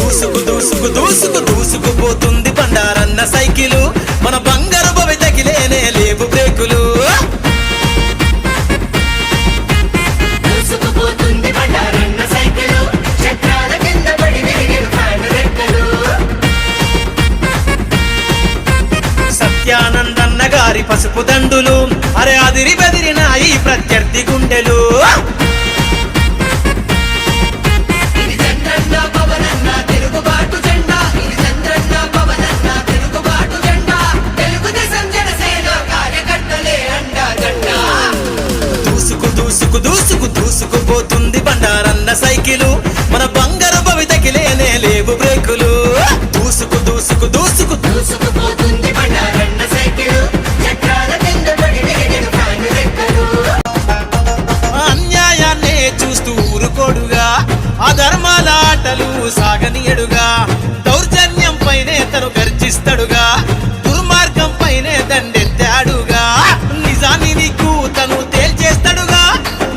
దూసుకు దూసుకు దూసుకు దూసుకుపోతుంది బండారన్న సైకిలు మన బంగారు భవితకి లేనే లేవు బ్రేకులు దూసుకుపోతుంది బండారన్న సైకిలు చక్రాల కింద పడి విరిగిన ఫ్యాన్ రెక్కలు సత్యానందన్న గారి పసుపు దండులు అరే అదిరి బెదిరిన ఈ ప్రత్యర్థి గుండెలు ఇది చంద్రన్న పవనన్న తిరుగుబాటు జెండా ఇది చంద్రన్న పవనన్న తిరుగుబాటు జెండా తెలుగుదేశం జనసేన కార్యకర్తలే అండా జెండా దూసుకు దూసుకు దూసుకు దూసుకుపోతుంది బండారన్న సైకిలు మన బంగారు భవితకి లేనే లేవు బ్రేకులు దూసుకు దూసుకు దూసుకు దూసుకుపోతుంది బండారన్న సైకిలు చక్రాల కింద పడి విరిగిన ఫ్యాన్ రెక్కలు అన్యాయాన్నే చూస్తూ ఊరుకోడుగా అధర్మాల ఆటలు సాగనీయడుగా దౌర్జన్యం పైనే తను గర్జిస్తాడుగా దుర్మార్గం పైనే దండెత్తాడుగా నిజాన్ని నీకు తను తేల్చేస్తాడుగా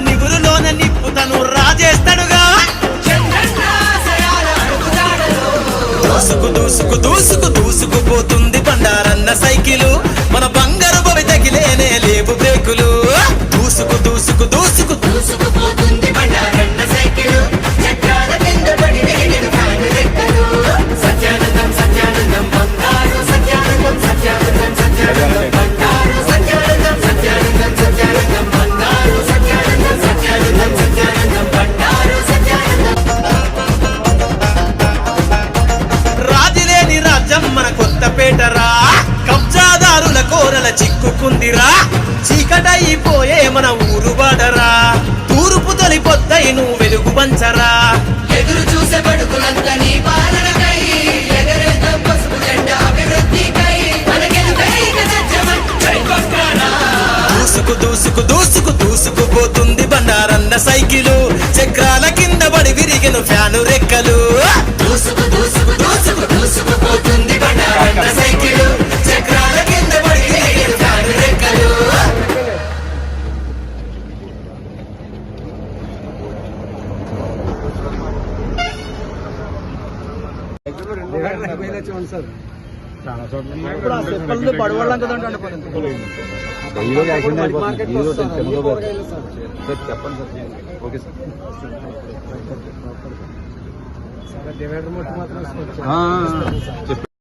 నిగురులోన నిప్పు తను రాజేస్తాడుగా చంద్రన్న ఆశయాల అడుగుజాడలో దూసుకు దూసుకు దూసుకు దూసుకుపోతుంది బండారన్న సైకిలు మన బంగారు భవితకి లేనే లేవు బ్రేకులు దూసుకు దూసుకు దూసుకు దూసుకుపోతుంది బండారన్న సైకిలు చక్రాల కింద పడి విరిగిన ఫ్యాన్ రెక్కలు సత్యానందం సత్యానందం బంగారు సత్యానందం సత్యానందం సత్యానందం బంగారు సత్యానందం సత్యానందం సత్యానందం బంగారు సత్యానందం సత్యానందం సత్యానందం బంగారు సత్యానందం రాజులేని రాజ్యం మన కొత్తపేటరా కబ్జాదారుల కోరల చిక్కుకుందిరా చీకటైపోయే మన ఊరు వాడరా తూర్పు తొలి పొద్దై నువ్వు వెలుగు పంచరా ఎదురు చూసే బడుకులంతా నీ పాలనకై ఎగరేద్దాం పసుపు జెండా అభివృద్ధికై మన గెలుపై ఇక సత్యమై జైకొస్తారా దూసుకు దూసుకు దూసుకు దూసుకుపోతుంది బండారన్న సైకిలు చక్రాల కింద పడి విరిగిన ఫ్యాను రెక్కలు దూసుకు దూసుకు దూసుకు దూసుకుపోతుంది బండారన్న సైకిలు చక్రాల కింద పడి విరిగిన ఫ్యాన్ రెక్కలు ఇప్పుడు ఆ చెప్పలు పడవళ్ళం కదండి ఈరోజు యాక్సిడెంట్ అయిపోతుంది ఈరోజు సార్ చెప్పండి సార్ ఓకే సార్ డివైడర్ మొట్టు మాత్రం చెప్పండి